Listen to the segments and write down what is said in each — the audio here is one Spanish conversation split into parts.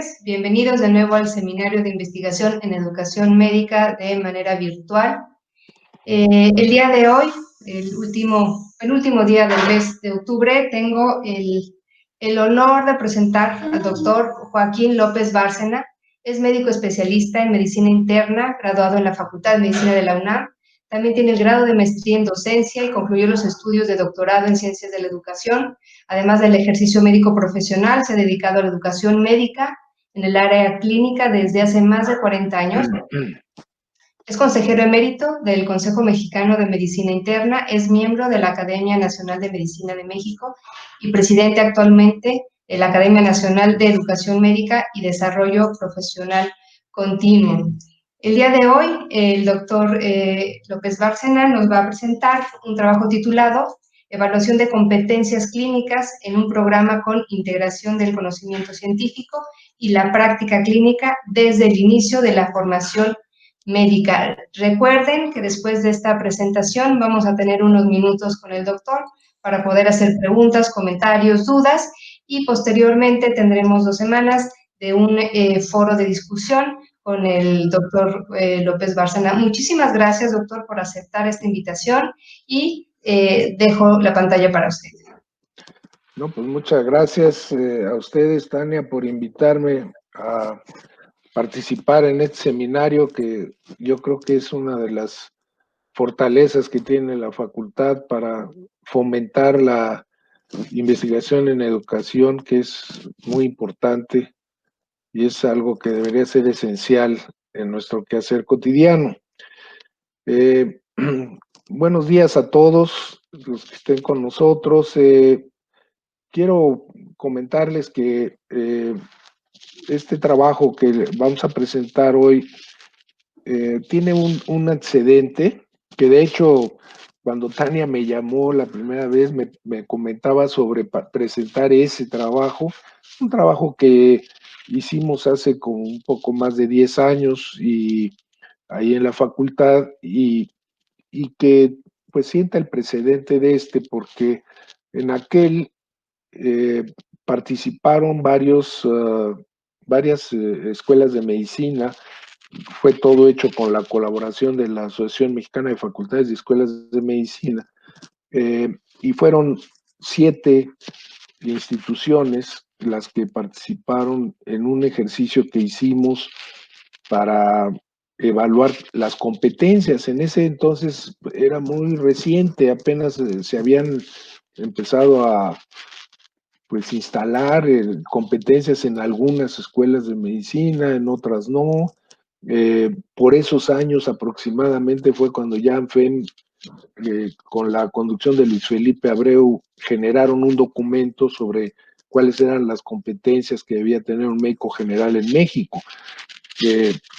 tardes. Bienvenidos de nuevo al Seminario de Investigación en Educación Médica de manera virtual. El día de hoy, el último día del mes de octubre, tengo el honor de presentar al doctor Joaquín López Bárcena. Es médico especialista en medicina interna, graduado en la Facultad de Medicina de la UNAM. También tiene el grado de maestría en docencia y concluyó los estudios de doctorado en ciencias de la educación. Además del ejercicio médico profesional, se ha dedicado a la educación médica en el área clínica desde hace más de 40 años. Es consejero emérito del Consejo Mexicano de Medicina Interna, es miembro de la Academia Nacional de Medicina de México y presidente actualmente de la Academia Nacional de Educación Médica y Desarrollo Profesional Continuo. El día de hoy, el doctor López Bárcena nos va a presentar un trabajo titulado Evaluación de competencias clínicas en un programa con integración del conocimiento científico y la práctica clínica desde el inicio de la formación médica. Recuerden que después de esta presentación vamos a tener unos minutos con el doctor para poder hacer preguntas, comentarios, dudas, y posteriormente tendremos 2 semanas de un foro de discusión con el doctor López Bárcena. Muchísimas gracias, doctor, por aceptar esta invitación y dejo la pantalla para usted. No, pues muchas gracias a ustedes, Tania, por invitarme a participar en este seminario que yo creo que es una de las fortalezas que tiene la facultad para fomentar la investigación en educación, que es muy importante y es algo que debería ser esencial en nuestro quehacer cotidiano. Buenos días a todos los que estén con nosotros. Quiero comentarles que este trabajo que vamos a presentar hoy tiene un antecedente que, de hecho, cuando Tania me llamó la primera vez me comentaba sobre presentar ese trabajo, un trabajo que hicimos hace como un poco más de 10 años y ahí en la facultad y que pues sienta el precedente de este porque en aquel participaron varias escuelas de medicina. Fue todo hecho con la colaboración de la Asociación Mexicana de Facultades y Escuelas de Medicina, y fueron 7 instituciones las que participaron en un ejercicio que hicimos para evaluar las competencias. En ese entonces era muy reciente, apenas se habían empezado a pues instalar competencias en algunas escuelas de medicina, en otras no. Por esos años aproximadamente fue cuando ya FEM, con la conducción de Luis Felipe Abreu, generaron un documento sobre cuáles eran las competencias que debía tener un médico general en México.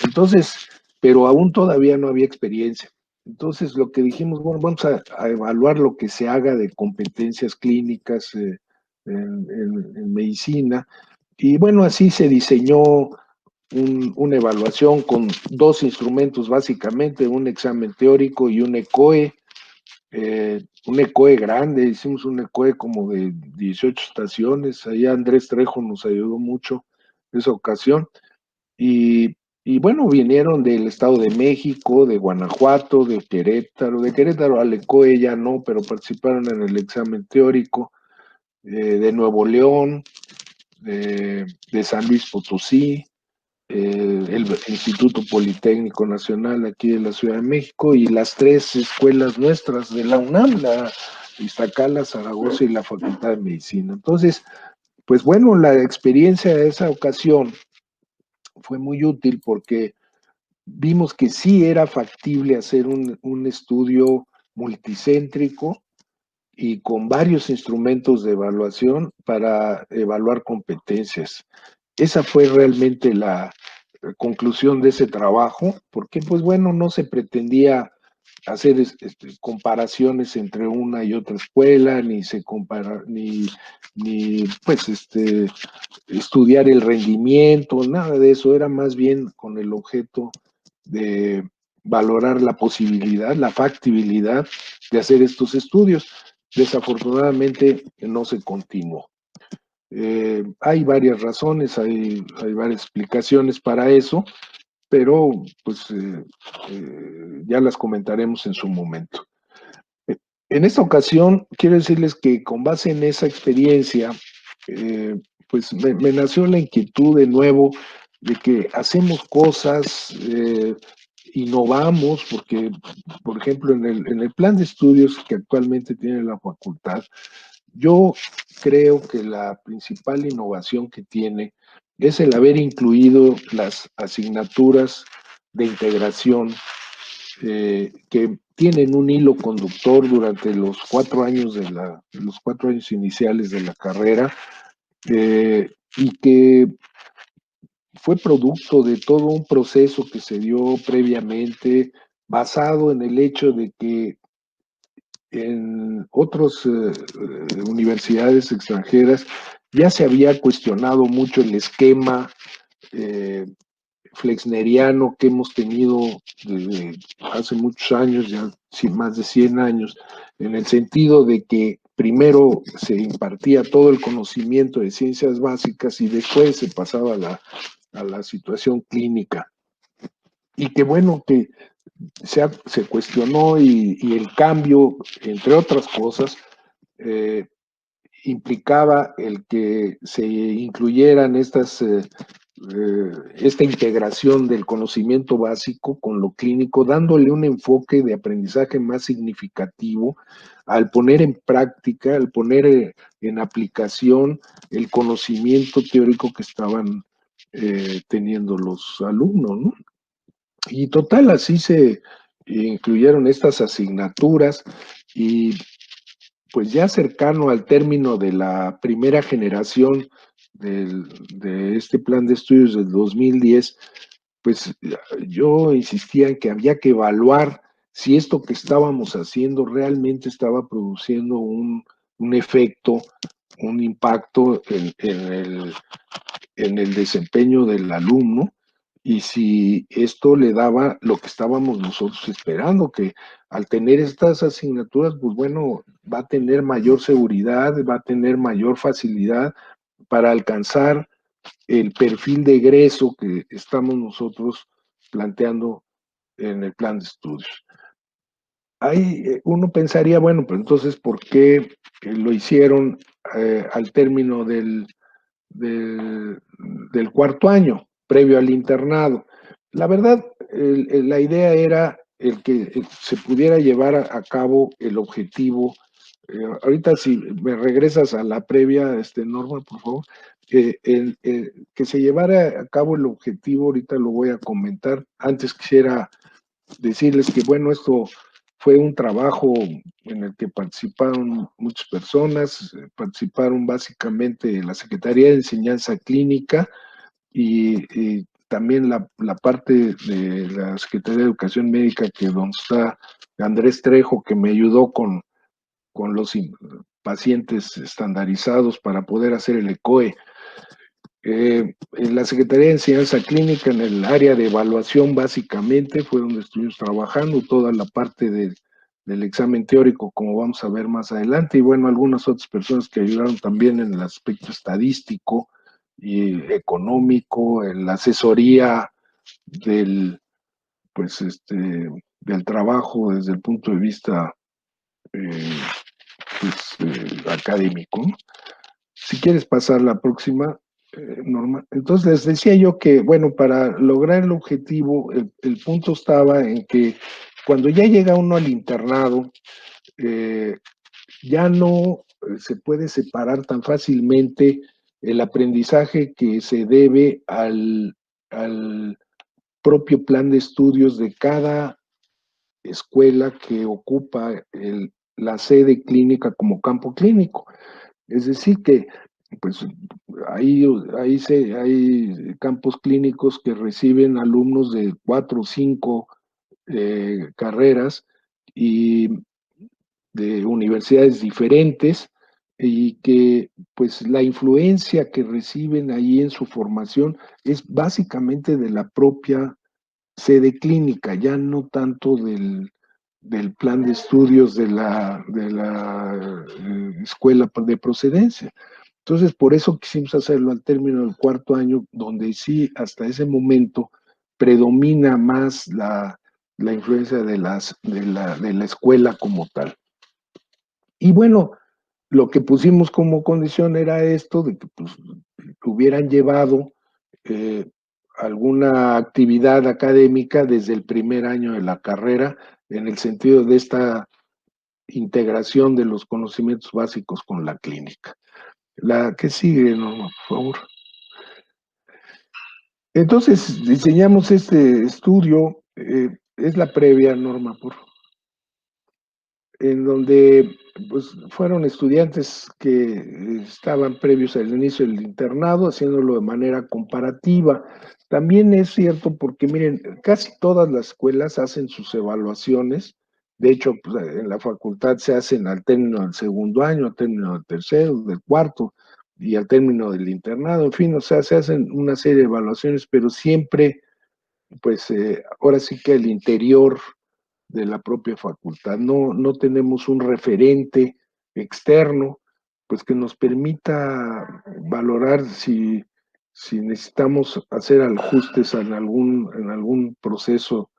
Entonces, pero aún todavía no había experiencia. Entonces, lo que dijimos, bueno, vamos a evaluar lo que se haga de competencias clínicas en medicina. Y bueno, así se diseñó una evaluación con 2 instrumentos básicamente, un examen teórico y un ECOE. Un ECOE grande, hicimos un ECOE como de 18 estaciones. Ahí Andrés Trejo nos ayudó mucho en esa ocasión. Y bueno, vinieron del Estado de México, de Guanajuato, de Querétaro al ECOE ya no, pero participaron en el examen teórico, de Nuevo León, de San Luis Potosí, el Instituto Politécnico Nacional aquí de la Ciudad de México y las 3 escuelas nuestras de la UNAM, la Iztacala, Zaragoza y la Facultad de Medicina. Entonces, pues bueno, la experiencia de esa ocasión fue muy útil porque vimos que sí era factible hacer un estudio multicéntrico y con varios instrumentos de evaluación para evaluar competencias. Esa fue realmente la conclusión de ese trabajo, porque pues bueno, no se pretendía hacer comparaciones entre una y otra escuela, ni se compara, ni pues estudiar el rendimiento, nada de eso, era más bien con el objeto de valorar la posibilidad, la factibilidad de hacer estos estudios. Desafortunadamente no se continuó. Hay varias razones, hay varias explicaciones para eso, pero pues ya las comentaremos en su momento. En esta ocasión, quiero decirles que con base en esa experiencia, eh, pues me nació la inquietud de nuevo de que hacemos cosas, innovamos, porque, por ejemplo, en el plan de estudios que actualmente tiene la facultad, yo creo que la principal innovación que tiene es el haber incluido las asignaturas de integración que tienen un hilo conductor durante los 4 años los 4 años iniciales de la carrera, y que fue producto de todo un proceso que se dio previamente, basado en el hecho de que en otras universidades extranjeras ya se había cuestionado mucho el esquema eh, flexneriano que hemos tenido desde hace muchos años, ya más de 100 años, en el sentido de que primero se impartía todo el conocimiento de ciencias básicas y después se pasaba a la situación clínica. Y que bueno, que se cuestionó y el cambio, entre otras cosas, eh, implicaba el que se incluyeran esta integración del conocimiento básico con lo clínico, dándole un enfoque de aprendizaje más significativo al poner en práctica, al poner en aplicación el conocimiento teórico que estaban teniendo los alumnos, ¿no? Y total, así se incluyeron estas asignaturas y pues ya cercano al término de la primera generación de este plan de estudios del 2010, pues yo insistía en que había que evaluar si esto que estábamos haciendo realmente estaba produciendo un efecto, un impacto en el desempeño del alumno y si esto le daba lo que estábamos nosotros esperando, que al tener estas asignaturas, pues bueno, va a tener mayor seguridad, va a tener mayor facilidad para alcanzar el perfil de egreso que estamos nosotros planteando en el plan de estudios. Ahí uno pensaría, bueno, pues entonces, ¿por qué lo hicieron al término del, del cuarto año, previo al internado? La verdad, la idea era el que se pudiera llevar a cabo el objetivo. Ahorita si me regresas a la previa, Norma, por favor, que se llevara a cabo el objetivo, ahorita lo voy a comentar. Antes quisiera decirles que, bueno, esto fue un trabajo en el que participaron muchas personas, participaron básicamente la Secretaría de Enseñanza Clínica y también la parte de la Secretaría de Educación Médica, que donde está Andrés Trejo, que me ayudó con los pacientes estandarizados para poder hacer el ECOE. En la Secretaría de Enseñanza Clínica, en el área de evaluación, básicamente fue donde estuvimos trabajando toda la parte del examen teórico, como vamos a ver más adelante, y bueno, algunas otras personas que ayudaron también en el aspecto estadístico y económico, en la asesoría del, pues, del trabajo desde el punto de vista eh, académico, ¿no? Si quieres pasar la próxima, Norma. Entonces les decía yo que, bueno, para lograr el objetivo, el punto estaba en que cuando ya llega uno al internado, eh, ya no se puede separar tan fácilmente el aprendizaje que se debe al propio plan de estudios de cada escuela que ocupa la sede clínica como campo clínico. Es decir, que pues hay campos clínicos que reciben alumnos de 4 o 5 carreras y de universidades diferentes y que pues la influencia que reciben ahí en su formación es básicamente de la propia sede clínica, ya no tanto del plan de estudios de la escuela de procedencia. Entonces, por eso quisimos hacerlo al término del cuarto año, donde sí, hasta ese momento, predomina más la influencia de la escuela como tal. Y bueno, lo que pusimos como condición era esto, de que pues, hubieran llevado alguna actividad académica desde el primer año de la carrera, en el sentido de esta integración de los conocimientos básicos con la clínica. La que sigue, Norma, por favor. Entonces, diseñamos este estudio, es la previa, Norma, por favor, en donde pues, fueron estudiantes que estaban previos al inicio del internado, haciéndolo de manera comparativa. También es cierto porque, miren, casi todas las escuelas hacen sus evaluaciones. De hecho, pues, en la facultad se hacen al término del segundo año, al término del tercero, del cuarto y al término del internado. En fin, o sea, se hacen una serie de evaluaciones, pero siempre, pues, ahora sí que el interior de la propia facultad. No tenemos un referente externo, pues que nos permita valorar si necesitamos hacer ajustes en algún proceso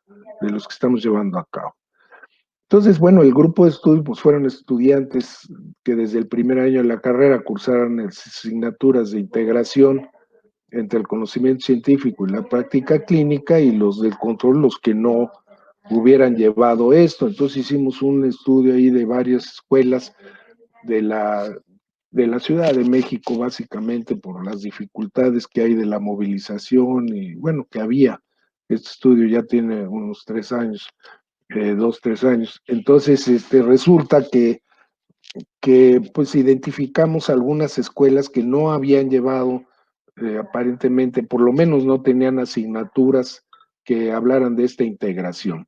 de los que estamos llevando a cabo. Entonces, bueno, el grupo de estudio pues fueron estudiantes que desde el primer año de la carrera cursaron asignaturas de integración entre el conocimiento científico y la práctica clínica, y los del control, los que no hubieran llevado esto. Entonces hicimos un estudio ahí de varias escuelas de la Ciudad de México, básicamente por las dificultades que hay de la movilización y bueno, que había. Este estudio ya tiene unos 3 años, 2, 3 años. Entonces, resulta que pues identificamos algunas escuelas que no habían llevado, aparentemente, por lo menos no tenían asignaturas que hablaran de esta integración.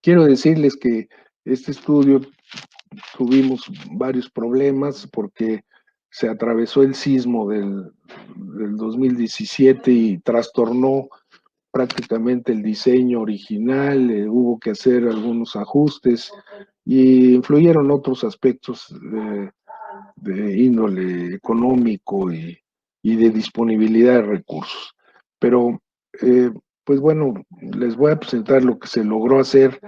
Quiero decirles que este estudio tuvimos varios problemas porque se atravesó el sismo del 2017 y trastornó prácticamente el diseño original, hubo que hacer algunos ajustes y influyeron otros aspectos de índole económico y de disponibilidad de recursos. Pero, pues bueno, les voy a presentar lo que se logró hacer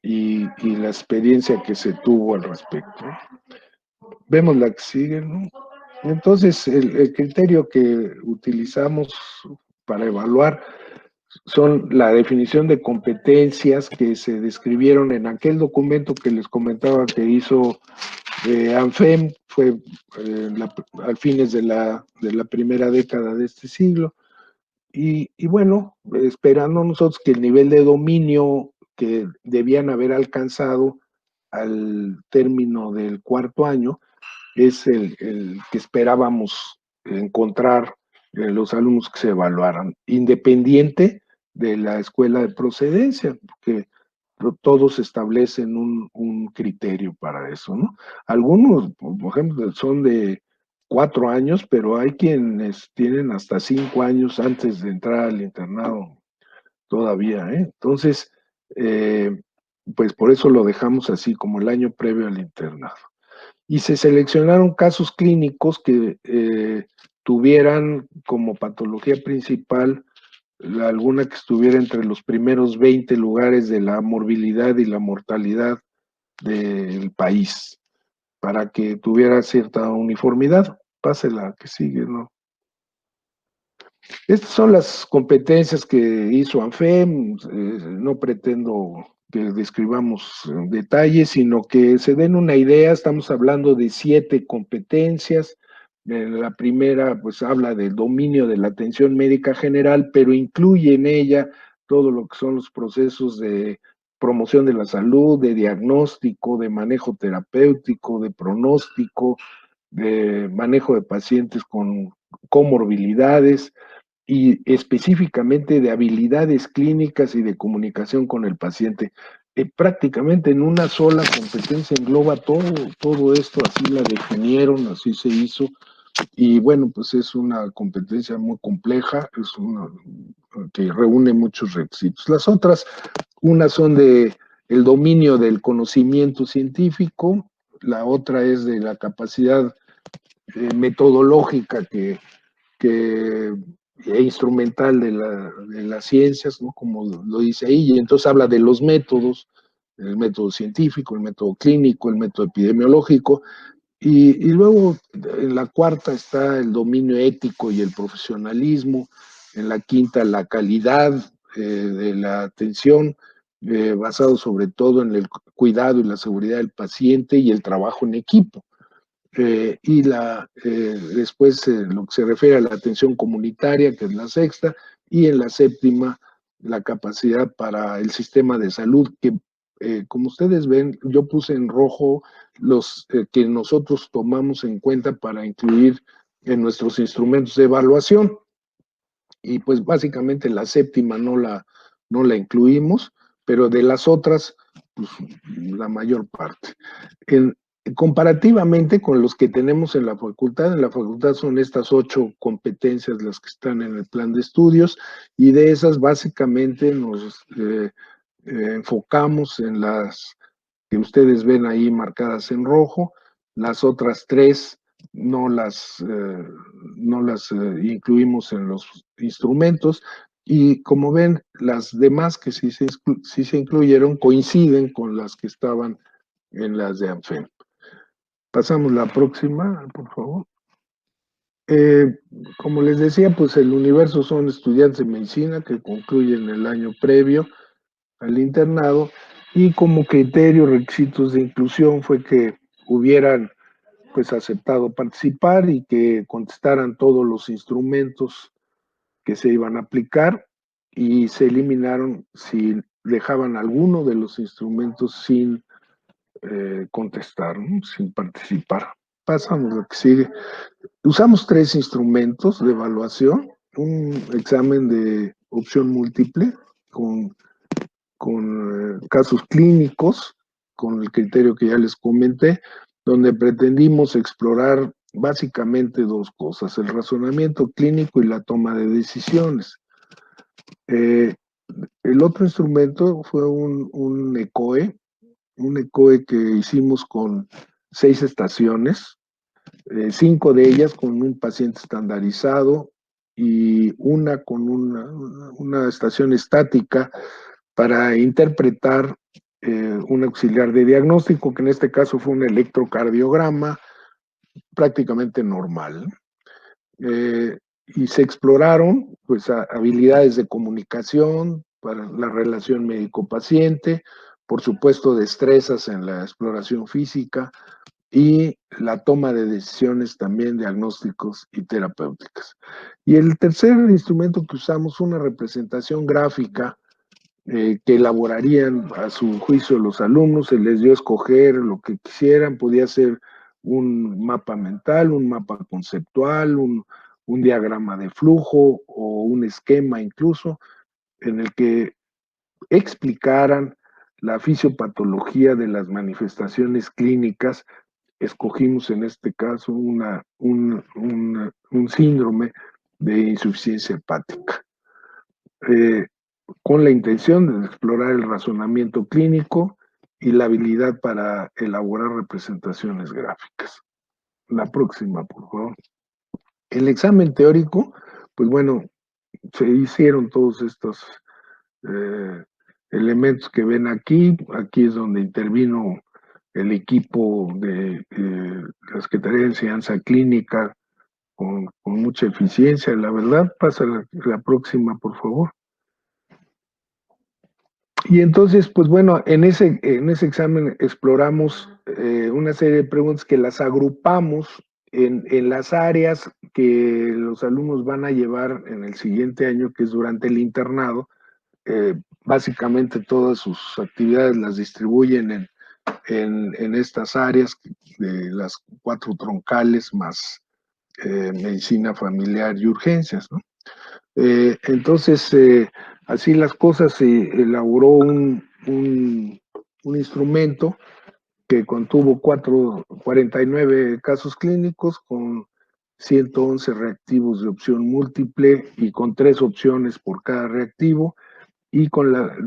y la experiencia que se tuvo al respecto. Vemos la que sigue, ¿no? Entonces, el criterio que utilizamos para evaluar son la definición de competencias que se describieron en aquel documento que les comentaba que hizo ANFEM, fue al fines de la primera década de este siglo. Y bueno, esperando nosotros que el nivel de dominio que debían haber alcanzado al término del cuarto año es el que esperábamos encontrar en los alumnos que se evaluaran, independiente de la escuela de procedencia, porque todos establecen un criterio para eso, ¿no? Algunos, por ejemplo, son de 4 años, pero hay quienes tienen hasta 5 años antes de entrar al internado todavía, ¿eh? Entonces, pues por eso lo dejamos así, como el año previo al internado. Y se seleccionaron casos clínicos que tuvieran como patología principal alguna que estuviera entre los primeros 20 lugares de la morbilidad y la mortalidad del país, para que tuviera cierta uniformidad. Pase la que sigue, ¿no? Estas son las competencias que hizo ANFEM. No pretendo que describamos detalles, sino que se den una idea. Estamos hablando de 7 competencias. La primera, pues, habla del dominio de la atención médica general, pero incluye en ella todo lo que son los procesos de promoción de la salud, de diagnóstico, de manejo terapéutico, de pronóstico, de manejo de pacientes con comorbilidades y específicamente de habilidades clínicas y de comunicación con el paciente. Prácticamente en una sola competencia engloba todo esto, así la definieron, así se hizo, y bueno, pues es una competencia muy compleja, es una que reúne muchos requisitos. Las otras, unas son de el dominio del conocimiento científico, la otra es de la capacidad metodológica e instrumental de las ciencias, ¿no? Como lo dice ahí, y entonces habla de los métodos, el método científico, el método clínico, el método epidemiológico, y luego en la cuarta está el dominio ético y el profesionalismo, en la quinta la calidad de la atención, basado sobre todo en el cuidado y la seguridad del paciente y el trabajo en equipo. Después lo que se refiere a la atención comunitaria, que es la sexta, y en la séptima la capacidad para el sistema de salud, que como ustedes ven, yo puse en rojo los que nosotros tomamos en cuenta para incluir en nuestros instrumentos de evaluación, y pues básicamente la séptima no la incluimos, pero de las otras, pues la mayor parte. Comparativamente con los que tenemos en la facultad son estas 8 competencias las que están en el plan de estudios, y de esas básicamente nos enfocamos en las que ustedes ven ahí marcadas en rojo. Las otras 3 no las incluimos en los instrumentos, y como ven, las demás que sí se incluyeron coinciden con las que estaban en las de ANFEM. Pasamos la próxima, por favor. Como les decía, pues el universo son estudiantes de medicina que concluyen el año previo al internado, y como criterio, requisitos de inclusión fue que hubieran pues aceptado participar y que contestaran todos los instrumentos que se iban a aplicar, y se eliminaron si dejaban alguno de los instrumentos sin contestar, ¿no? Sin participar. Pasamos a lo que sigue. Usamos 3 instrumentos de evaluación: un examen de opción múltiple con casos clínicos, con el criterio que ya les comenté, donde pretendimos explorar básicamente 2 cosas: el razonamiento clínico y la toma de decisiones. El otro instrumento fue un ECOE que hicimos con 6 estaciones, 5 de ellas con un paciente estandarizado y una con una estación estática para interpretar un auxiliar de diagnóstico, que en este caso fue un electrocardiograma prácticamente normal. Y se exploraron pues habilidades de comunicación para la relación médico-paciente, por supuesto destrezas en la exploración física y la toma de decisiones también diagnósticos y terapéuticas. Y el tercer instrumento que usamos, una representación gráfica que elaborarían a su juicio los alumnos. Se les dio a escoger lo que quisieran, podía ser un mapa mental, un mapa conceptual, un diagrama de flujo o un esquema incluso, en el que explicaran la fisiopatología de las manifestaciones clínicas. Escogimos en este caso un síndrome de insuficiencia hepática, con la intención de explorar el razonamiento clínico y la habilidad para elaborar representaciones gráficas. La próxima, por favor. El examen teórico, pues bueno, se hicieron todos estos elementos que ven aquí. Aquí es donde intervino el equipo de la Secretaría de Enseñanza Clínica con mucha eficiencia, la verdad. Pasa la próxima, por favor. Y entonces, pues bueno, en ese examen exploramos una serie de preguntas que las agrupamos en las áreas que los alumnos van a llevar en el siguiente año, que es durante el internado. Básicamente todas sus actividades las distribuyen en estas áreas, de las 4 troncales más medicina familiar y urgencias, ¿no? Entonces, así las cosas, se elaboró un instrumento que contuvo 49 casos clínicos con 111 reactivos de opción múltiple y con 3 opciones por cada reactivo, y con la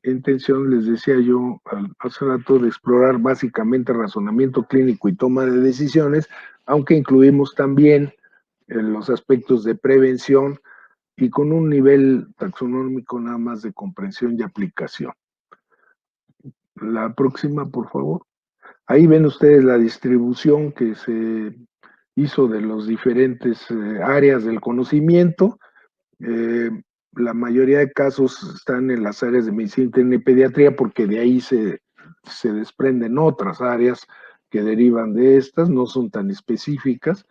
intención, les decía yo hace rato, de explorar básicamente razonamiento clínico y toma de decisiones, aunque incluimos también los aspectos de prevención y con un nivel taxonómico nada más de comprensión y aplicación. La próxima, por favor. Ahí ven ustedes la distribución que se hizo de los diferentes áreas del conocimiento. La mayoría de casos están en las áreas de medicina interna y pediatría porque de ahí se desprenden otras áreas que derivan de estas, no son tan específicas.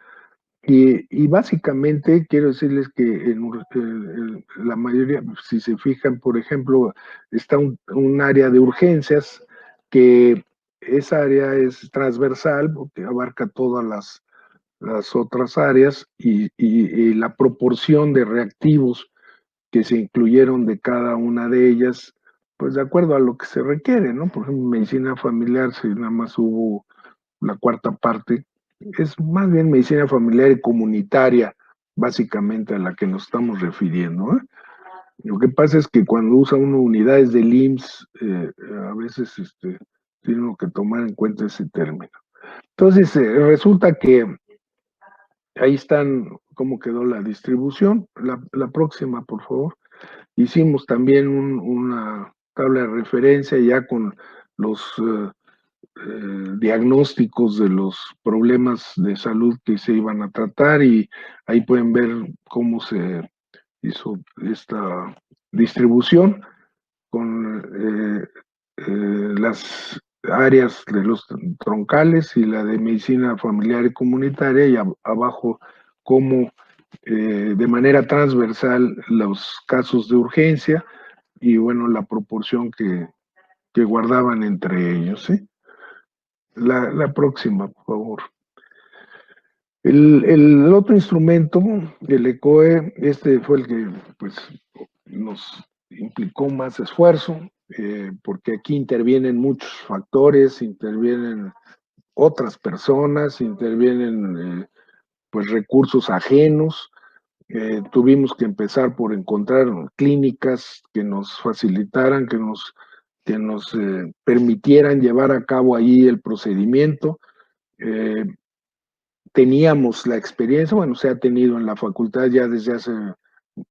Y básicamente quiero decirles que en la mayoría, si se fijan, por ejemplo, está un área de urgencias, que esa área es transversal porque abarca todas las otras áreas y la proporción de reactivos que se incluyeron de cada una de ellas, pues de acuerdo a lo que se requiere, ¿no? Por ejemplo, en medicina familiar, si nada más hubo la cuarta parte, es más bien medicina familiar y comunitaria, básicamente a la que nos estamos refiriendo, ¿eh? Lo que pasa es que cuando usa uno unidades del IMSS, a veces tiene uno que tomar en cuenta ese término. Entonces, resulta que ahí están cómo quedó la distribución. La próxima, por favor. Hicimos también una tabla de referencia ya con los diagnósticos de los problemas de salud que se iban a tratar, y ahí pueden ver cómo se hizo esta distribución con las áreas de los troncales y la de medicina familiar y comunitaria, y abajo cómo de manera transversal los casos de urgencia y bueno, la proporción que guardaban entre ellos, ¿sí? La próxima, por favor. El otro instrumento, el ECOE, fue el que pues, nos implicó más esfuerzo, porque aquí intervienen muchos factores, intervienen otras personas, intervienen pues recursos ajenos. Tuvimos que empezar por encontrar clínicas que nos facilitaran, que nos permitieran llevar a cabo allí el procedimiento. Teníamos la experiencia, bueno, se ha tenido en la facultad ya desde hace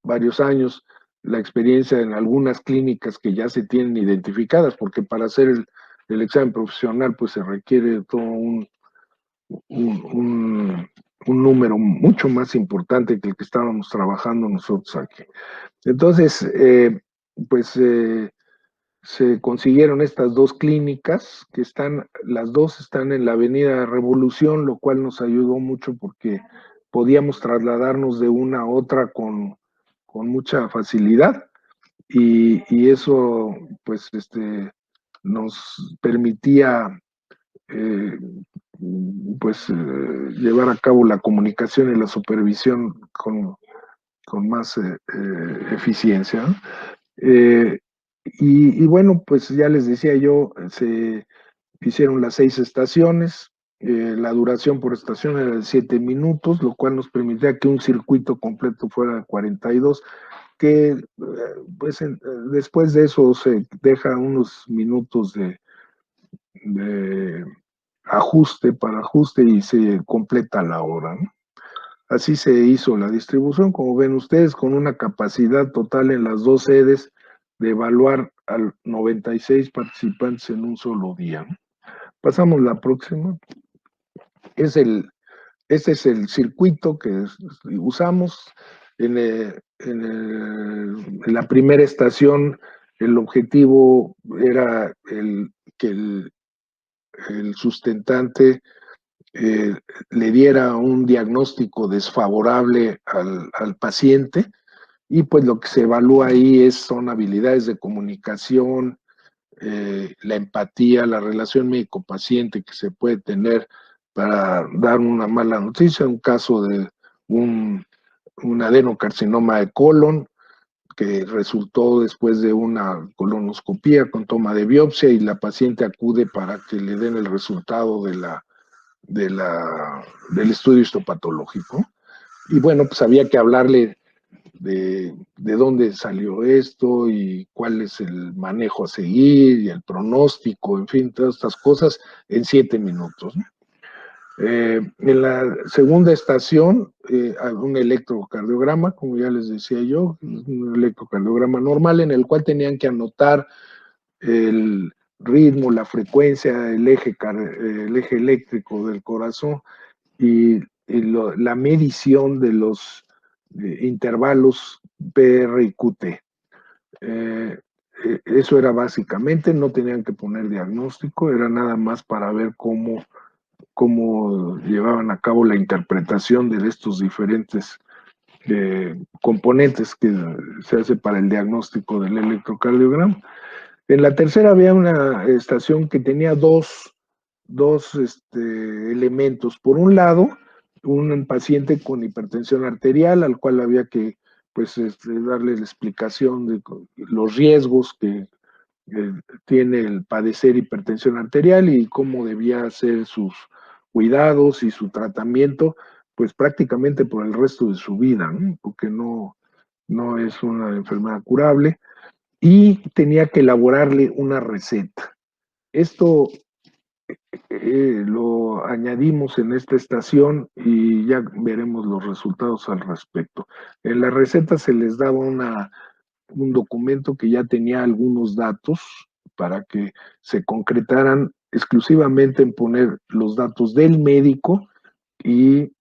varios años, la experiencia en algunas clínicas que ya se tienen identificadas, porque para hacer el examen profesional pues se requiere todo un número mucho más importante que el que estábamos trabajando nosotros aquí. Entonces, pues se consiguieron estas dos clínicas, que las dos están en la Avenida Revolución, lo cual nos ayudó mucho porque podíamos trasladarnos de una a otra con mucha facilidad, y eso pues nos permitía pues llevar a cabo la comunicación y la supervisión con más eficiencia, ¿no? Y bueno, pues ya les decía yo, se hicieron las 6 estaciones, la duración por estación era de 7 minutos, lo cual nos permitía que un circuito completo fuera de 42, que pues después de eso se deja unos minutos de ajuste y se completa la hora, ¿no? Así se hizo la distribución, como ven ustedes, con una capacidad total en las dos sedes de evaluar a 96 participantes en un solo día, ¿no? Pasamos la próxima. Este es el circuito que usamos. En la primera estación, el objetivo era que el sustentante le diera un diagnóstico desfavorable al paciente, y pues lo que se evalúa ahí son habilidades de comunicación, la empatía, la relación médico-paciente que se puede tener para dar una mala noticia, un caso de un adenocarcinoma de colon que resultó después de una colonoscopía con toma de biopsia, y la paciente acude para que le den el resultado del estudio histopatológico. Y bueno, pues había que hablarle de de dónde salió esto y cuál es el manejo a seguir y el pronóstico, en fin, todas estas cosas en 7 minutos, ¿no? En la segunda estación, un electrocardiograma, como ya les decía yo, un electrocardiograma normal en el cual tenían que anotar el ritmo, la frecuencia, el eje eléctrico del corazón y la medición de los intervalos PR y QT. Eso era básicamente, no tenían que poner diagnóstico, era nada más para ver cómo llevaban a cabo la interpretación de estos diferentes componentes que se hace para el diagnóstico del electrocardiograma. En la tercera había una estación que tenía dos elementos. Por un lado, un paciente con hipertensión arterial al cual había que pues, darle la explicación de los riesgos que tiene el padecer hipertensión arterial y cómo debía hacer sus cuidados y su tratamiento, pues prácticamente por el resto de su vida, ¿no? Porque no es una enfermedad curable, y tenía que elaborarle una receta. Esto lo añadimos en esta estación y ya veremos los resultados al respecto. En la receta se les daba un documento que ya tenía algunos datos para que se concretaran exclusivamente en poner los datos del médico y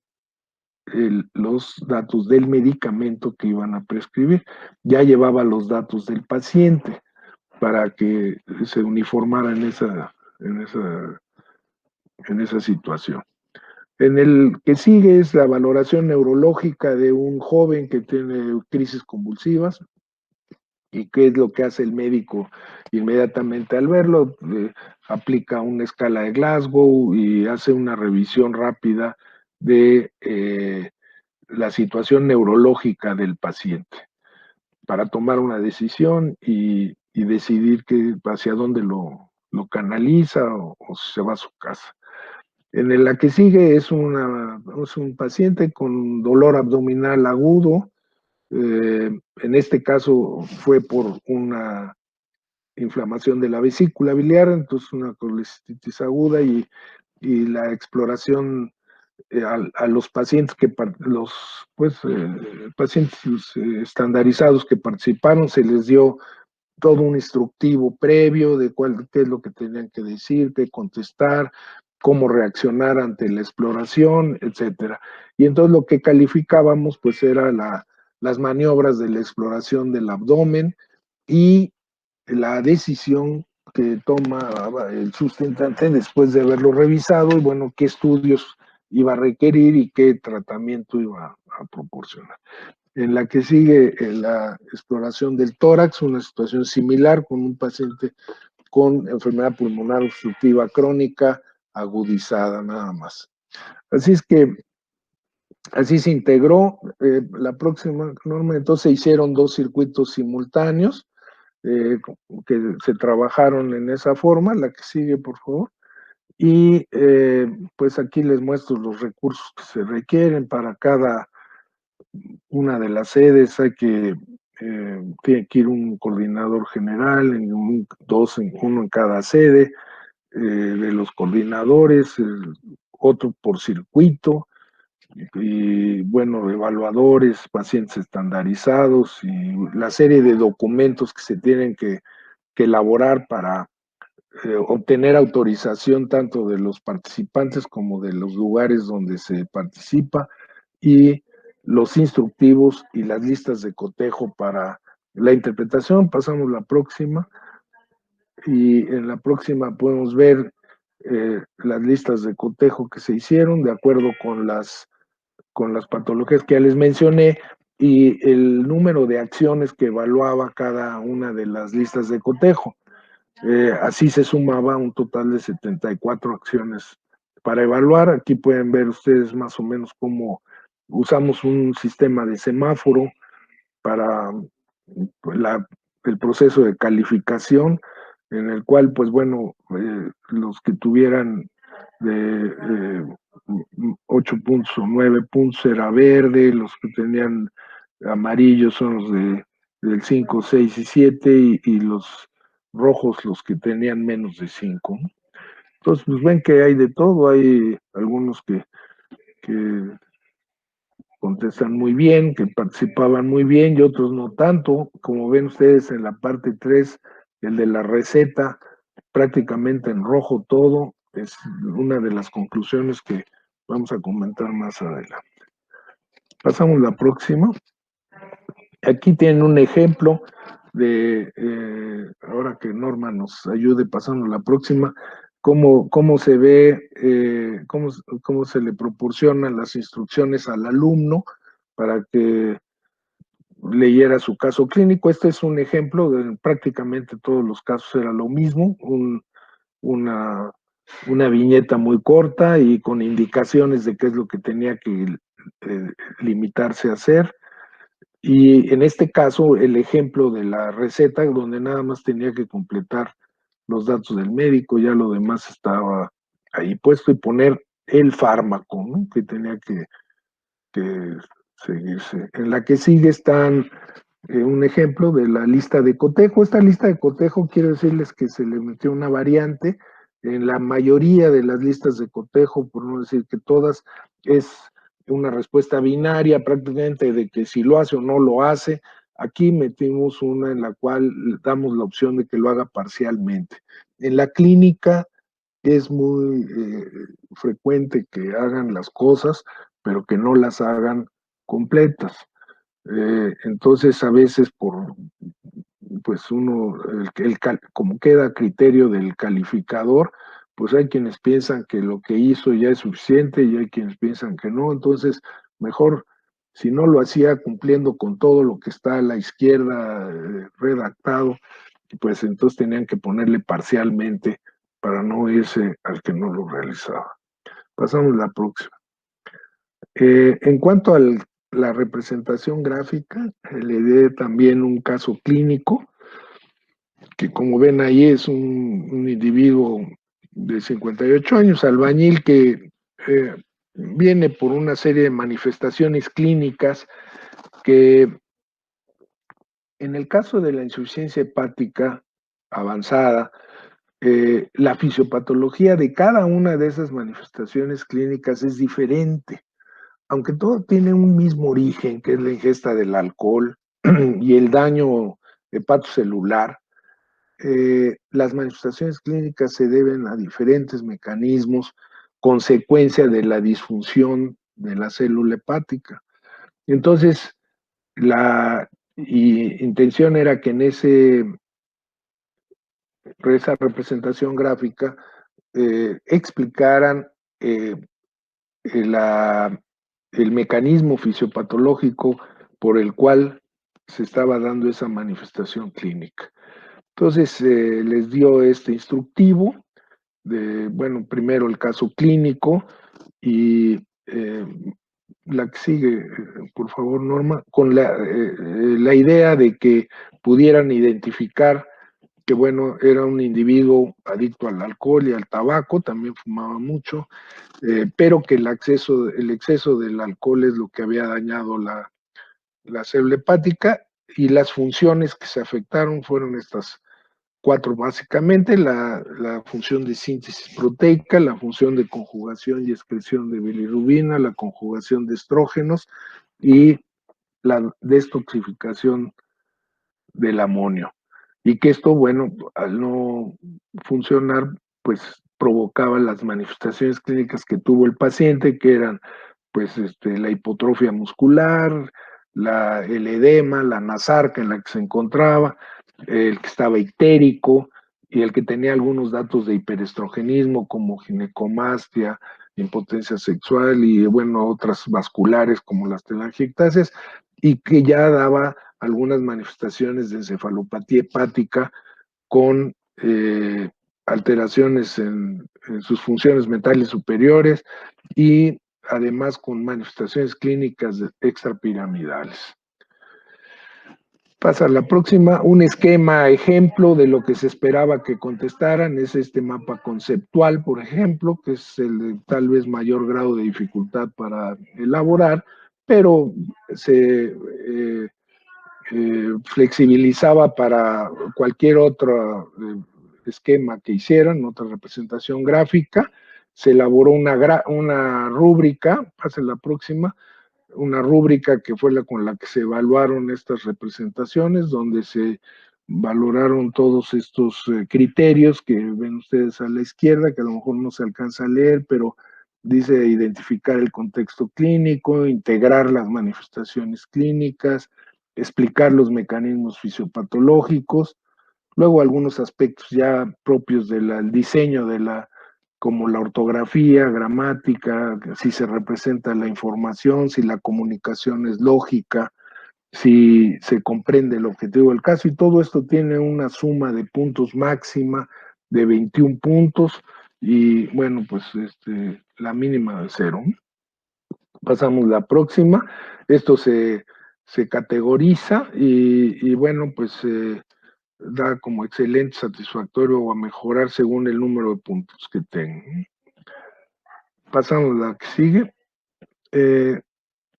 los datos del medicamento que iban a prescribir. Ya llevaba los datos del paciente para que se uniformara en esa situación. En el que sigue es la valoración neurológica de un joven que tiene crisis convulsivas. ¿Y qué es lo que hace el médico inmediatamente al verlo? Aplica una escala de Glasgow y hace una revisión rápida de la situación neurológica del paciente para tomar una decisión y decidir hacia dónde lo canaliza o se va a su casa. En la que sigue es un paciente con dolor abdominal agudo. En este caso fue por una inflamación de la vesícula biliar, entonces una colecistitis aguda y la exploración a los pacientes pacientes estandarizados que participaron, se les dio todo un instructivo previo de qué es lo que tenían que decir, qué contestar, cómo reaccionar ante la exploración, etcétera. Y entonces lo que calificábamos pues era las maniobras de la exploración del abdomen y la decisión que toma el sustentante después de haberlo revisado y bueno, qué estudios iba a requerir y qué tratamiento iba a proporcionar. En la que sigue la exploración del tórax, una situación similar con un paciente con enfermedad pulmonar obstructiva crónica agudizada nada más. Así es que así se integró la próxima norma, entonces se hicieron 2 circuitos simultáneos que se trabajaron en esa forma. La que sigue, por favor. Y pues aquí les muestro los recursos que se requieren para cada una de las sedes. Tiene que ir un coordinador general, uno en cada sede, de los coordinadores, otro por circuito, y bueno, evaluadores, pacientes estandarizados y la serie de documentos que se tienen que elaborar para obtener autorización tanto de los participantes como de los lugares donde se participa y los instructivos y las listas de cotejo para la interpretación. Pasamos a la próxima y en la próxima podemos ver las listas de cotejo que se hicieron de acuerdo con las patologías que ya les mencioné y el número de acciones que evaluaba cada una de las listas de cotejo. Así se sumaba un total de 74 acciones para evaluar. Aquí pueden ver ustedes más o menos cómo usamos un sistema de semáforo para pues, el proceso de calificación, en el cual, pues bueno, los que tuvieran de 8 puntos o 9 puntos era verde, los que tenían amarillos son los de del 5, 6 y 7, y los rojos los que tenían menos de 5. Entonces, pues ven que hay de todo, hay algunos que contestan muy bien, que participaban muy bien y otros no tanto. Como ven ustedes en la parte 3, el de la receta, prácticamente en rojo todo, es una de las conclusiones que vamos a comentar más adelante. Pasamos a la próxima. Aquí tienen un ejemplo de, ahora que Norma nos ayude pasando a la próxima, cómo se ve, cómo se le proporcionan las instrucciones al alumno para que leyera su caso clínico. Este es un ejemplo de prácticamente todos los casos era lo mismo, una viñeta muy corta y con indicaciones de qué es lo que tenía que limitarse a hacer. Y en este caso, el ejemplo de la receta, donde nada más tenía que completar los datos del médico, ya lo demás estaba ahí puesto, y poner el fármaco, ¿no?, que tenía que seguirse. En la que sigue están un ejemplo de la lista de cotejo. Esta lista de cotejo, quiero decirles que se le metió una variante. En la mayoría de las listas de cotejo, por no decir que todas, es una respuesta binaria prácticamente de que si lo hace o no lo hace. Aquí metimos una en la cual damos la opción de que lo haga parcialmente. En la clínica es muy frecuente que hagan las cosas, pero que no las hagan completas. Entonces, a veces pues uno, como queda a criterio del calificador, pues hay quienes piensan que lo que hizo ya es suficiente y hay quienes piensan que no. Entonces, mejor, si no lo hacía cumpliendo con todo lo que está a la izquierda redactado, pues entonces tenían que ponerle parcialmente para no irse al que no lo realizaba. Pasamos a la próxima. En cuanto a la representación gráfica, le di también un caso clínico, que como ven ahí es un individuo de 58 años, albañil, que viene por una serie de manifestaciones clínicas que en el caso de la insuficiencia hepática avanzada, la fisiopatología de cada una de esas manifestaciones clínicas es diferente. Aunque todo tiene un mismo origen, que es la ingesta del alcohol y el daño hepatocelular, las manifestaciones clínicas se deben a diferentes mecanismos, consecuencia de la disfunción de la célula hepática. Entonces, la intención era que en esa representación gráfica explicaran el mecanismo fisiopatológico por el cual se estaba dando esa manifestación clínica. Entonces, les dio este instructivo de, bueno, primero el caso clínico y la que sigue, por favor, Norma, con la idea de que pudieran identificar que, bueno, era un individuo adicto al alcohol y al tabaco, también fumaba mucho, pero que el exceso del alcohol es lo que había dañado la célula hepática, y las funciones que se afectaron fueron estas 4 básicamente: la función de síntesis proteica, la función de conjugación y excreción de bilirrubina, la conjugación de estrógenos y la detoxificación del amonio. Y que esto, bueno, al no funcionar, pues provocaba las manifestaciones clínicas que tuvo el paciente, que eran pues la hipotrofia muscular, el edema, la nasarca en la que se encontraba, el que estaba ictérico y el que tenía algunos datos de hiperestrogenismo como ginecomastia, impotencia sexual y, bueno, otras vasculares como las telangiectasias, y que ya daba algunas manifestaciones de encefalopatía hepática con alteraciones en sus funciones mentales superiores y además con manifestaciones clínicas extrapiramidales. Pasa a la próxima. Un esquema ejemplo de lo que se esperaba que contestaran es este mapa conceptual, por ejemplo, que es el de tal vez mayor grado de dificultad para elaborar, pero flexibilizaba para cualquier otro esquema que hicieran, otra representación gráfica. Se elaboró una rúbrica, pase la próxima, una rúbrica que fue con la que se evaluaron estas representaciones, donde se valoraron todos estos criterios que ven ustedes a la izquierda, que a lo mejor no se alcanza a leer, pero dice identificar el contexto clínico, integrar las manifestaciones clínicas, explicar los mecanismos fisiopatológicos, luego algunos aspectos ya propios del diseño como la ortografía, gramática, si se representa la información, si la comunicación es lógica, si se comprende el objetivo del caso, y todo esto tiene una suma de puntos máxima de 21 puntos, y bueno, pues la mínima de 0. Pasamos la próxima. Esto se categoriza y bueno, pues da como excelente, satisfactorio o a mejorar según el número de puntos que tenga. Pasamos a la que sigue.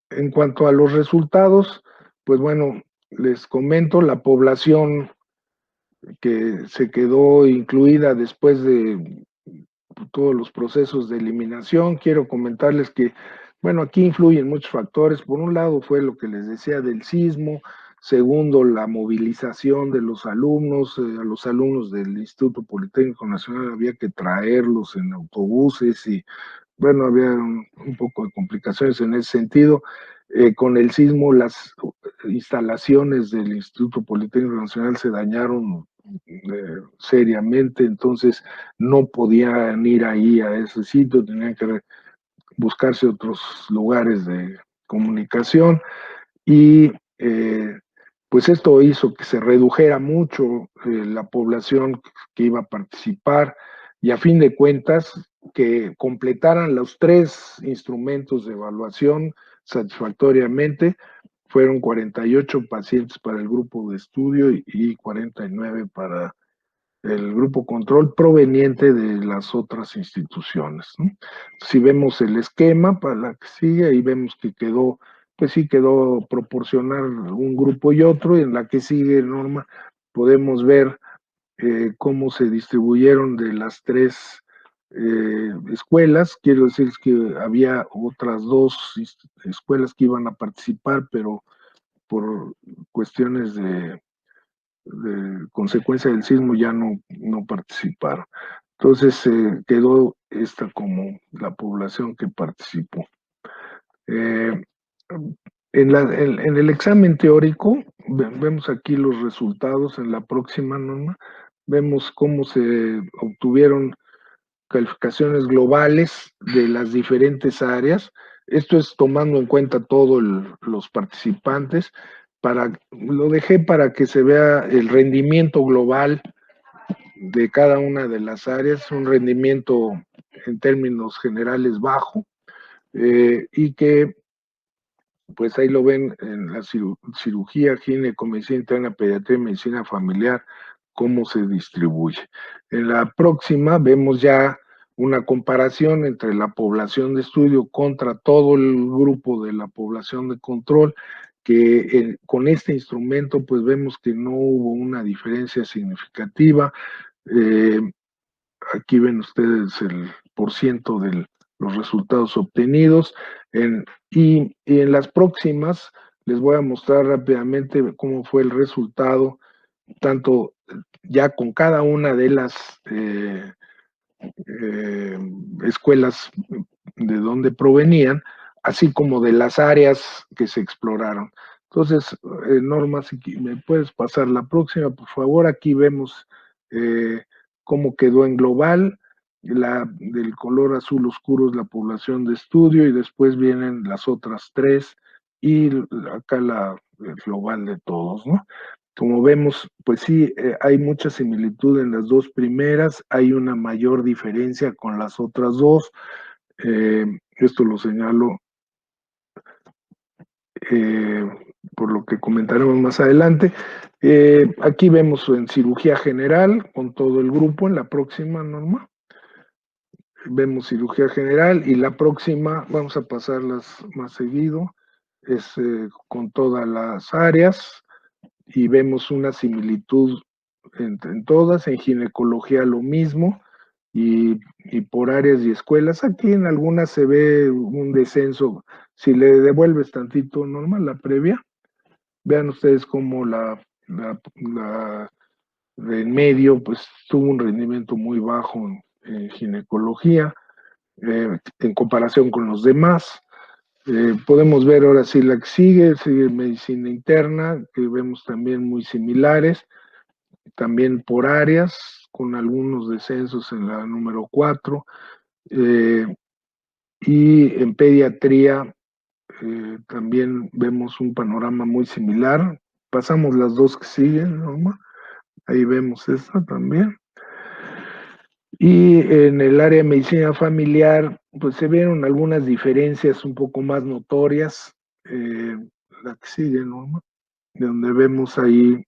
En cuanto a los resultados, pues bueno, les comento, la población que se quedó incluida después de todos los procesos de eliminación, quiero comentarles que, bueno, aquí influyen muchos factores. Por un lado fue lo que les decía del sismo, segundo, la movilización de los alumnos, a los alumnos del Instituto Politécnico Nacional había que traerlos en autobuses y, bueno, había un poco de complicaciones en ese sentido. Con el sismo, las instalaciones del Instituto Politécnico Nacional se dañaron seriamente, entonces no podían ir ahí a ese sitio, tenían que buscarse otros lugares de comunicación y pues esto hizo que se redujera mucho la población que iba a participar y a fin de cuentas que completaran los 3 instrumentos de evaluación satisfactoriamente. Fueron 48 pacientes para el grupo de estudio y 49 para el grupo control proveniente de las otras instituciones, ¿no? Si vemos el esquema para la que sigue, ahí vemos que quedó, pues sí quedó proporcionar un grupo y otro, y en la que sigue, Norma, podemos ver cómo se distribuyeron de las 3 escuelas. Quiero decir que había otras 2 escuelas que iban a participar, pero por cuestiones de consecuencia del sismo ya no participaron. Entonces quedó esta como la población que participó. En el examen teórico, vemos aquí los resultados en la próxima, Norma, vemos cómo se obtuvieron calificaciones globales de las diferentes áreas. Esto es tomando en cuenta todos los participantes. Lo dejé para que se vea el rendimiento global de cada una de las áreas, un rendimiento en términos generales bajo, y que pues ahí lo ven en la cirugía, gineco, medicina interna, pediatría, medicina familiar, cómo se distribuye. En la próxima vemos ya una comparación entre la población de estudio contra todo el grupo de la población de control, que con este instrumento pues vemos que no hubo una diferencia significativa. Aquí ven ustedes el porciento de los resultados obtenidos. Y en las próximas les voy a mostrar rápidamente cómo fue el resultado, tanto ya con cada una de las escuelas de donde provenían, así como de las áreas que se exploraron. Entonces, Norma, si me puedes pasar la próxima, por favor. Aquí vemos cómo quedó en global. Del color azul oscuro es la población de estudio y después vienen las otras 3 y acá el global de todos, ¿no? Como vemos, pues sí, hay mucha similitud en las 2 primeras, hay una mayor diferencia con las otras 2. Esto lo señalo por lo que comentaremos más adelante. Aquí vemos en cirugía general con todo el grupo en la próxima, Norma. Vemos cirugía general y la próxima, vamos a pasarlas más seguido, es con todas las áreas. y vemos una similitud en todas, en ginecología lo mismo, y por áreas y escuelas. Aquí en algunas se ve un descenso. Si le devuelves tantito normal la previa, vean ustedes cómo la de en medio pues tuvo un rendimiento muy bajo en ginecología en comparación con los demás. Podemos ver ahora sí la que sigue medicina interna, que vemos también muy similares, también por áreas, con algunos descensos en la número 4, y en pediatría también vemos un panorama muy similar. Pasamos las dos que siguen, Norma. Ahí vemos esta también. Y en el área de medicina familiar, pues se vieron algunas diferencias un poco más notorias. La que sigue, Norma, donde vemos ahí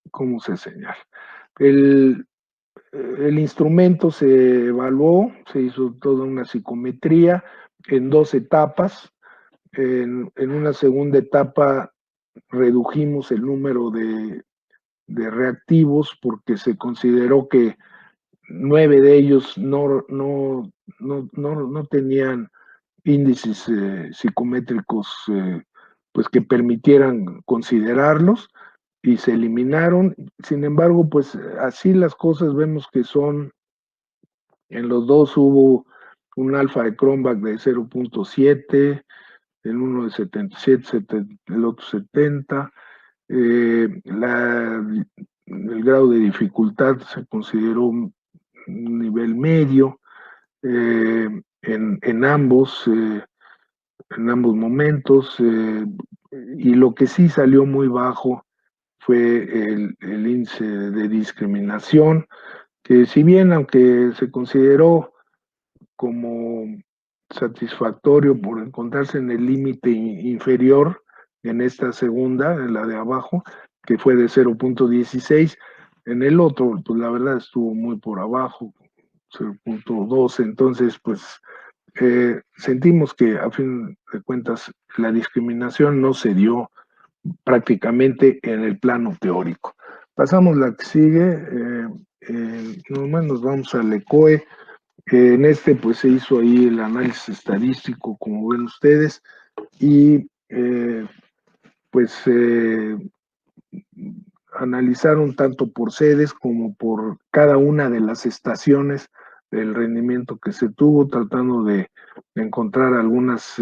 cómo se señala. El instrumento se evaluó, se hizo toda una psicometría en 2 etapas. En una segunda etapa redujimos el número de reactivos porque se consideró que 9 de ellos no tenían índices psicométricos pues que permitieran considerarlos y se eliminaron. Sin embargo, pues así las cosas vemos que son, en los dos hubo un alfa de Cronbach de 0.7, en uno de 77, el otro 70. El grado de dificultad se consideró un nivel medio en ambos momentos, y lo que sí salió muy bajo fue el índice de discriminación, que si bien aunque se consideró como satisfactorio por encontrarse en el límite inferior en esta segunda, en la de abajo, que fue de 0.16, en el otro, pues la verdad estuvo muy por abajo, 0.12, entonces pues sentimos que a fin de cuentas la discriminación no se dio prácticamente en el plano teórico. Pasamos la que sigue, nomás nos vamos al ECOE. En este pues se hizo ahí el análisis estadístico, como ven ustedes, y pues analizaron tanto por sedes como por cada una de las estaciones el rendimiento que se tuvo, tratando de encontrar algunas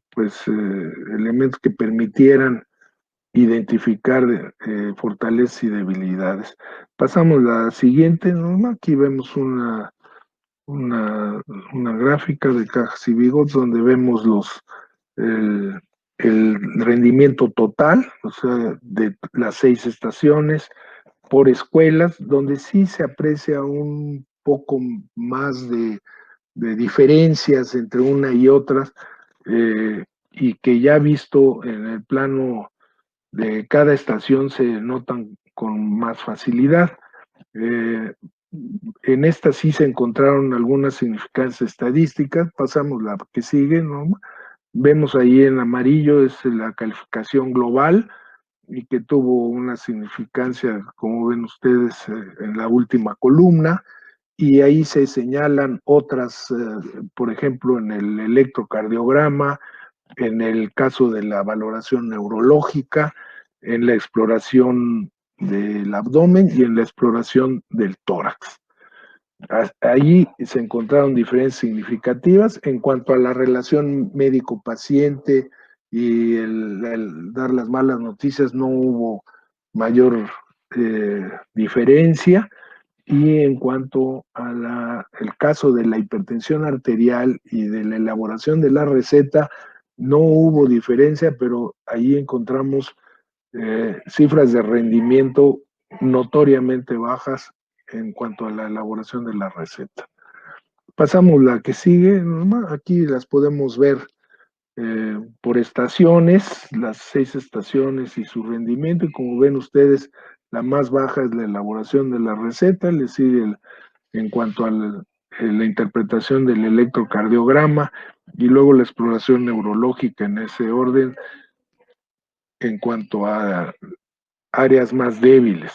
pues elementos que permitieran identificar fortalezas y debilidades. Pasamos a la siguiente, Norma. Aquí vemos una, una gráfica de cajas y bigotes donde vemos el rendimiento total, o sea, de las 6 estaciones por escuelas, donde sí se aprecia un poco más de diferencias entre una y otra, y que ya visto en el plano de cada estación se notan con más facilidad. En esta sí se encontraron algunas significancias estadísticas. Pasamos la que sigue, ¿no? Vemos ahí en amarillo es la calificación global y que tuvo una significancia, como ven ustedes, en la última columna, y ahí se señalan otras, por ejemplo, en el electrocardiograma, en el caso de la valoración neurológica, en la exploración del abdomen y en la exploración del tórax. Allí se encontraron diferencias significativas en cuanto a la relación médico-paciente y el dar las malas noticias, no hubo mayor diferencia. Y en cuanto a el caso de la hipertensión arterial y de la elaboración de la receta, no hubo diferencia, pero ahí encontramos cifras de rendimiento notoriamente bajas en cuanto a la elaboración de la receta. Pasamos la que sigue, Norma. Aquí las podemos ver por estaciones, las 6 estaciones y su rendimiento, y como ven ustedes, la más baja es la elaboración de la receta, le sigue en cuanto a la interpretación del electrocardiograma y luego la exploración neurológica en ese orden. en cuanto a áreas más débiles.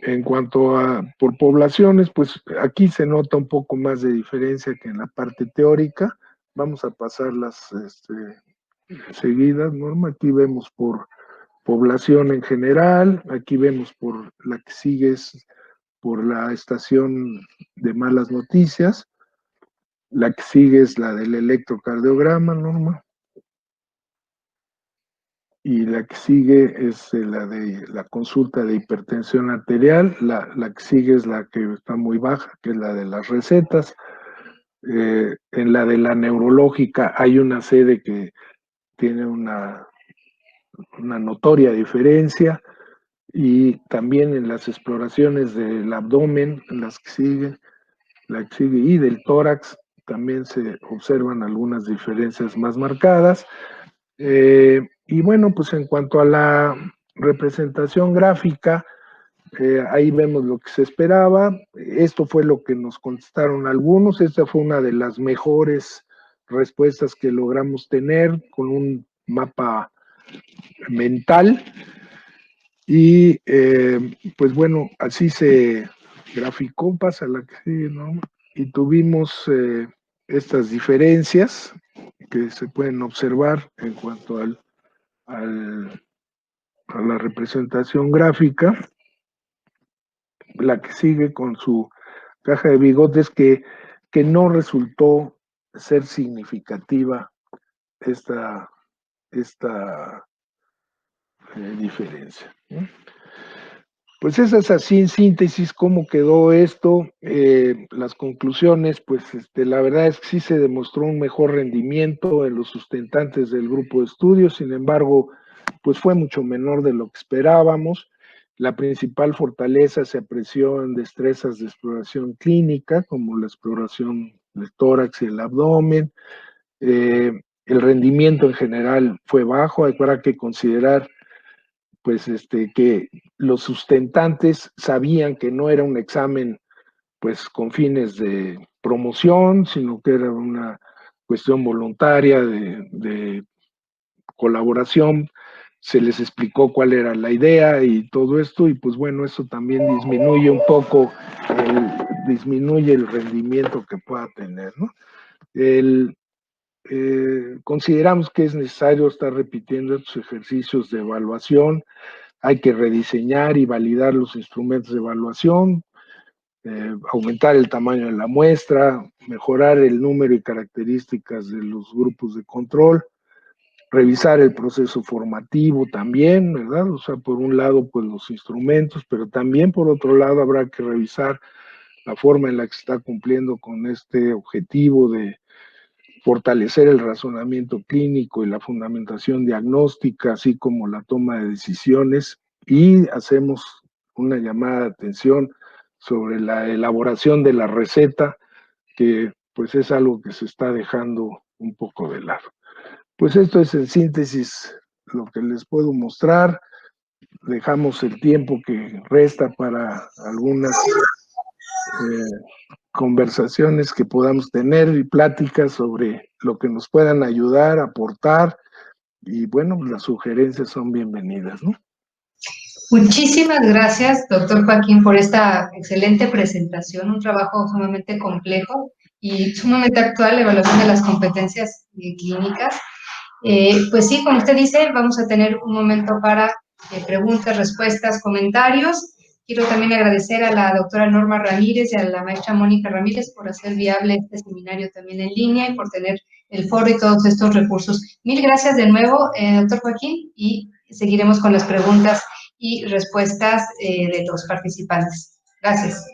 En cuanto a por poblaciones, pues aquí se nota un poco más de diferencia que en la parte teórica. Vamos a pasarlas seguidas, Norma. Aquí vemos por población en general, aquí vemos por la que sigue es por la estación de malas noticias, la que sigue es la del electrocardiograma, Norma, y la que sigue es la de la consulta de hipertensión arterial, la que sigue es la que está muy baja, que es la de las recetas. En la de la neurológica hay una sede que tiene una notoria diferencia, y también en las exploraciones del abdomen, en las que siguen, la que sigue, y del tórax, también se observan algunas diferencias más marcadas. Y bueno, pues en cuanto a la representación gráfica, ahí vemos lo que se esperaba. Esto fue lo que nos contestaron algunos. Esta fue una de las mejores respuestas que logramos tener con un mapa mental. Y pues bueno, así se graficó, pasa la que sigue, ¿no? Y tuvimos estas diferencias que se pueden observar en cuanto a la representación gráfica. La que sigue con su caja de bigotes que no resultó ser significativa esta diferencia, ¿no? Pues esa es así en síntesis cómo quedó esto. Las conclusiones, pues la verdad es que sí se demostró un mejor rendimiento en los sustentantes del grupo de estudio, sin embargo, pues fue mucho menor de lo que esperábamos. La principal fortaleza se apreció en destrezas de exploración clínica, como la exploración del tórax y el abdomen. El rendimiento en general fue bajo, habrá que considerar pues que los sustentantes sabían que no era un examen pues con fines de promoción, sino que era una cuestión voluntaria de colaboración. Se les explicó cuál era la idea y todo esto, y pues bueno, eso también disminuye un poco, disminuye el rendimiento que pueda tener, ¿no? Consideramos que es necesario estar repitiendo estos ejercicios de evaluación. Hay que rediseñar y validar los instrumentos de evaluación, aumentar el tamaño de la muestra, mejorar el número y características de los grupos de control, revisar el proceso formativo también, ¿verdad? O sea, por un lado, pues los instrumentos, pero también por otro lado habrá que revisar la forma en la que se está cumpliendo con este objetivo de fortalecer el razonamiento clínico y la fundamentación diagnóstica, así como la toma de decisiones, y hacemos una llamada de atención sobre la elaboración de la receta, que pues es algo que se está dejando un poco de lado. Pues esto es en síntesis lo que les puedo mostrar. Dejamos el tiempo que resta para algunas conversaciones que podamos tener y pláticas sobre lo que nos puedan ayudar, aportar, y bueno, las sugerencias son bienvenidas, ¿no? Muchísimas gracias, doctor Joaquín, por esta excelente presentación, un trabajo sumamente complejo y sumamente actual, la evaluación de las competencias clínicas. Pues sí, como usted dice, vamos a tener un momento para preguntas, respuestas, comentarios. Quiero también agradecer a la doctora Norma Ramírez y a la maestra Mónica Ramírez por hacer viable este seminario también en línea y por tener el foro y todos estos recursos. Mil gracias de nuevo, doctor Joaquín, y seguiremos con las preguntas y respuestas de los participantes. Gracias.